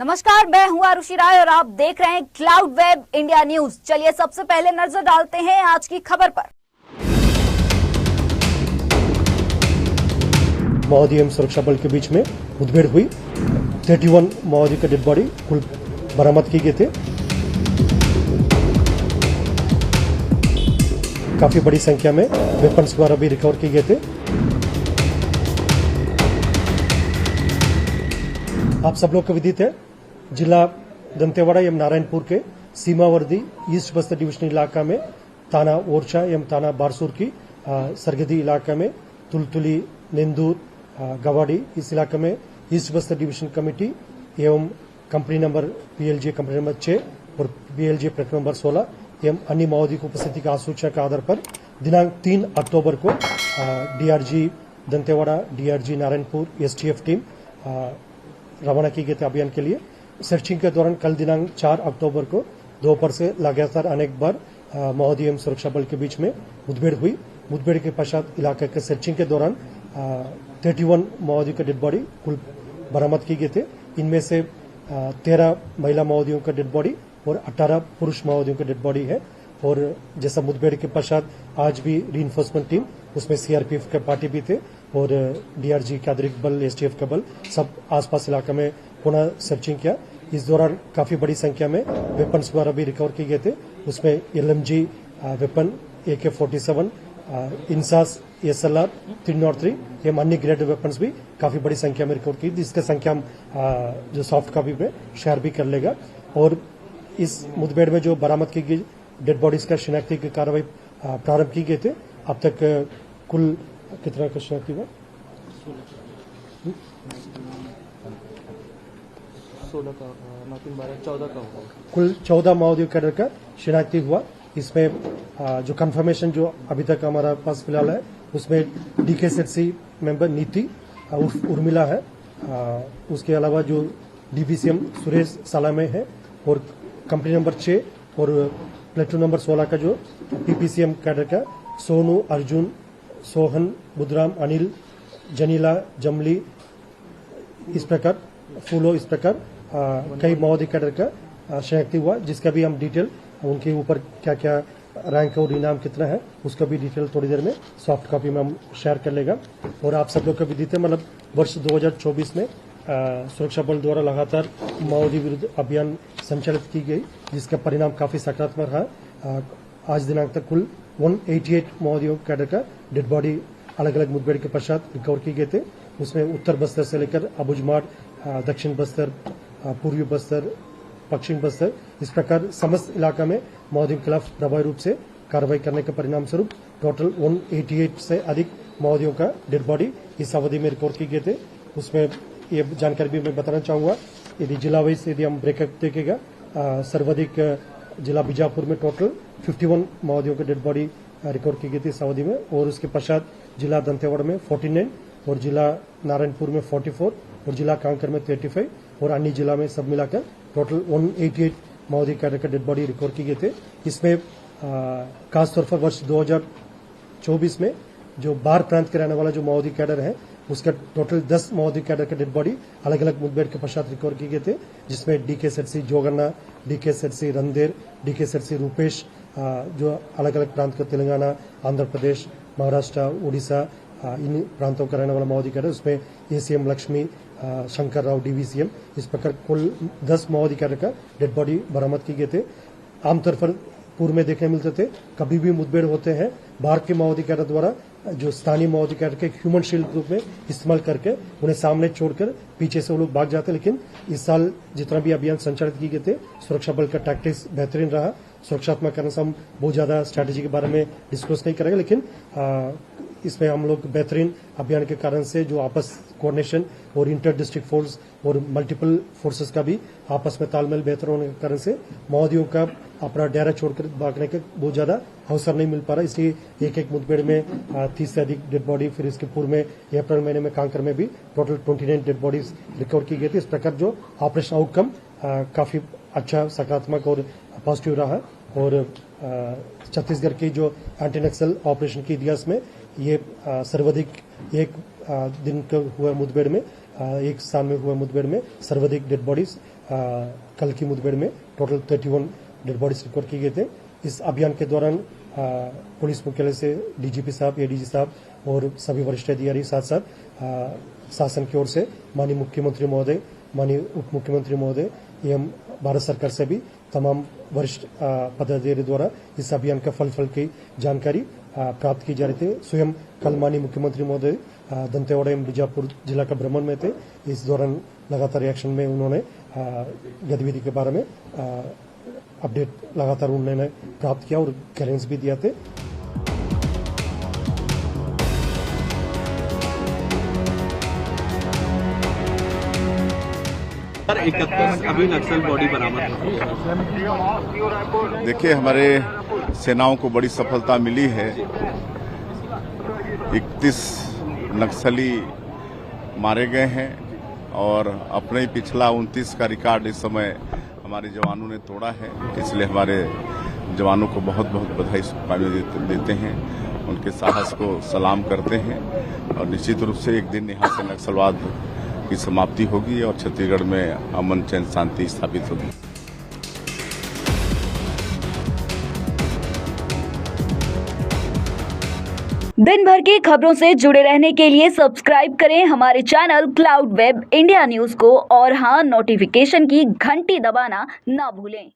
नमस्कार, मैं हूं आरुषि राय और आप देख रहे हैं क्लाउड वेब इंडिया न्यूज। चलिए सबसे पहले नजर डालते हैं आज की खबर पर। माओवादी एवं सुरक्षा बल के बीच में मुठभेड़ हुई। 31 माओवादी का डेड बॉडी कुल बरामद किए गए थे। काफी बड़ी संख्या में वेपन्स द्वारा भी रिकवर किए गए थे। आप सब लोग को विदित है, जिला दंतेवाड़ा एवं नारायणपुर के सीमावर्ती ईस्ट बस्तर डिवीजन इलाका में थाना ओरछा एवं थाना बारसूर की सरहदी इलाका में तुलतुली, नेंदूर, गवाड़ी, इस इलाके में ईस्ट बस्तर डिवीजन कमेटी एवं company number PLJ company number 6 और PLJ प्लेट नंबर 16 एवं अन्य माओवादी की उपस्थिति का सूचना के आधार पर दिनांक 3 अक्टूबर को DRG Dantewada, DRG Narayanpur, STF team रवाना की गई थी अभियान के लिए। सर्चिंग के दौरान कल दिनांक 4 अक्टूबर को दोपहर से लगातार अनेक बार माओवादी एवं सुरक्षा बल के बीच में मुठभेड़ हुई। मुठभेड़ के पश्चात इलाके के सर्चिंग के दौरान 31 माओवादी का डेड बॉडी कुल बरामद किए गए थे। इनमें से 13 महिला माओवादियों का डेड बॉडी और 18 पुरुष माओवादियों का डेड बॉडी है। और जैसा मुठभेड़ के पश्चात आज भी रीइंफोर्समेंट टीम, उसमें CRPF के पार्टी भी थे और DRG का अतिरिक्त बल, STF का बल, सब आसपास इलाके में पुनः सर्चिंग किया। इस दौरान काफी बड़ी संख्या में वेपन्स द्वारा भी रिकवर किए गए थे। उसमें LMG weapon, AK-47, INSAS, SLR 303 एवं अन्य ग्रेड वेपन्स भी काफी बड़ी संख्या में रिकवर की, जिसका संख्या हम जो सॉफ्ट कॉपी में शेयर भी कर लेगा। और इस मुठभेड़ में जो बरामद की गई डेड बॉडीज का शिनाख्ती की कार्रवाई प्रारंभ की गए थे। अब तक कुल कितना का शिनाख्ती हुआ? 16 का 9, 3, 12, 14 का होगा। कुल 14 माओवादी कैडर का शिनाख्ती हुआ। इसमें जो कंफर्मेशन जो अभी तक हमारा पास फिलहाल है, उसमें DKZC मेंबर नीति उर्मिला है। उसके अलावा जो DBCM सुरेश सालामे है और कंपनी नंबर 6 और प्लेटून नंबर 16 का जो PPCM कैडर का सोनू, अर्जुन, सोहन, बुधराम, अनिल, जनीला, जमली, इस प्रकार फूलो, इस प्रकार कई माओवादी कैडर का शिनाख्ती हुआ, जिसका भी हम डिटेल उनके ऊपर क्या क्या रैंक और इनाम कितना है उसका भी डिटेल थोड़ी देर में सॉफ्ट कॉपी में हम शेयर कर लेगा। और आप सब लोग को भी देते मतलब वर्ष 2024 में सुरक्षा बल द्वारा लगातार माओवादी विरुद्ध अभियान संचालित की गई, जिसका परिणाम काफी सकारात्मक रहा। आज दिनांक तक कुल 188 माओवादियों कैडर का डेड बॉडी अलग अलग मुठभेड़ के पश्चात रिकवर किए गए थे। उसमें उत्तर बस्तर से लेकर अबुझमाड़, दक्षिण बस्तर, पूर्वी बस्तर, पश्चिम बस्तर, इस प्रकार समस्त इलाका में माओवादियों के खिलाफ प्रभावी रूप से कार्रवाई करने के परिणाम स्वरूप टोटल 188 से अधिक माओवादियों का डेड बॉडी इस अवधि में रिकॉर्ड किए गए थे। उसमें ये जानकारी भी मैं बताना चाहूंगा, यदि जिला वाइज यदि हम ब्रेकअप देखेगा, सर्वाधिक जिला बीजापुर में टोटल 51 माओवादियों के डेड बॉडी रिकॉर्ड की गई थी इस अवधि में। और उसके पश्चात जिला दंतेवाड़ा में 49 और जिला नारायणपुर में 44 और जिला कांकर में 35 और अन्य जिला में सब मिलाकर टोटल 188 माओवादी कैडर का डेड बॉडी रिकॉर्ड किए गए थे। इसमें खासतौर पर वर्ष 2024 में जो बार प्रांत के रहने वाला जो माओवादी कैडर है, उसका टोटल 10 माओवादी कैडर का डेड बॉडी अलग अलग मुठभेड़ के पश्चात रिकवर किए गए थे, जिसमें DKZC जोगन्ना, DKZC रंदेर, DKZC रूपेश, जो अलग अलग प्रांत का तेलंगाना, आंध्र प्रदेश, महाराष्ट्र, उड़ीसा, इन प्रांतों का रहने वाला माओवादी कैडर, उसमें ACM लक्ष्मी, शंकर राव, DVCM, इस प्रकार कुल 10 माओवादी कैडर का डेड बॉडी बरामद किए गए थे। आमतौर पर पूर्व में देखने मिलते थे, कभी भी मुठभेड़ होते हैं बाहर के माओवादी कैडर द्वारा जो स्थानीय माओवादी कैडर के ह्यूमन शील्ड रूप में इस्तेमाल करके उन्हें सामने छोड़कर पीछे से वो लोग भाग जाते। लेकिन इस साल जितना भी अभियान संचालित किए गए थे, सुरक्षा बल का टैक्टिक्स बेहतरीन रहा। सुरक्षात्मक कारण से हम बहुत ज्यादा स्ट्रैटेजी के बारे में डिस्कस नहीं करेंगे, लेकिन इसमें हम लोग बेहतरीन अभियान के कारण से जो आपस कोऑर्डिनेशन और इंटर डिस्ट्रिक्ट फोर्स और मल्टीपल फोर्सेस का भी आपस में तालमेल बेहतर होने के कारण से माओवादियों का अपना डेरा छोड़कर भागने का बहुत ज्यादा अवसर नहीं मिल पा रहा। इसलिए एक एक मुठभेड़ में 30 से अधिक डेड बॉडी, फिर इसके पूर्व में अप्रैल महीने में कांकर में भी टोटल 29 डेड बॉडीज रिकवर की गई थी। इस प्रकार जो ऑपरेशन आउटकम काफी अच्छा, सकारात्मक और पॉजिटिव रहा। और छत्तीसगढ़ की जो एंटी नक्सल ऑपरेशन के इतिहास में ये सर्वाधिक एक दिन का हुआ मुठभेड़ में, एक स्थान में हुआ मुठभेड़ में सर्वाधिक डेड बॉडीज कल की मुठभेड़ में टोटल 31 डेड बॉडीज रिकॉर्ड किए गए थे। इस अभियान के दौरान पुलिस मुख्यालय से डीजीपी साहब, एडीजी साहब और सभी वरिष्ठ अधिकारी साथ साथ शासन की ओर से माननीय मुख्यमंत्री महोदय, माननीय उप मुख्यमंत्री महोदय एवं भारत सरकार से भी तमाम वरिष्ठ पदाधिकारी द्वारा इस अभियान का फल की जानकारी प्राप्त की जा रही थी। स्वयं कल माननीय मुख्यमंत्री महोदय दंतेवाड़ा एवं बीजापुर जिला का भ्रमण में थे। इस दौरान लगातार रिएक्शन में उन्होंने गतिविधि के बारे में अपडेट लगातार उन्होंने प्राप्त किया और गाइडेंस भी दिया थे। अभी नक्सल बॉडी बरामद हुई है। देखिए, हमारे सेनाओं को बड़ी सफलता मिली है। 31 नक्सली मारे गए हैं और अपने ही पिछला 29 का रिकॉर्ड इस समय हमारे जवानों ने तोड़ा है। इसलिए हमारे जवानों को बहुत बहुत बधाई शुभकामनाएं देते हैं, उनके साहस को सलाम करते हैं और निश्चित रूप से एक दिन यहाँ से नक्सलवाद की समाप्ति होगी और छत्तीसगढ़ में अमन चैन शांति स्थापित होगी। दिन भर की खबरों से जुड़े रहने के लिए सब्सक्राइब करें हमारे channel cloud web India news को और हाँ, नोटिफिकेशन की घंटी दबाना ना भूलें।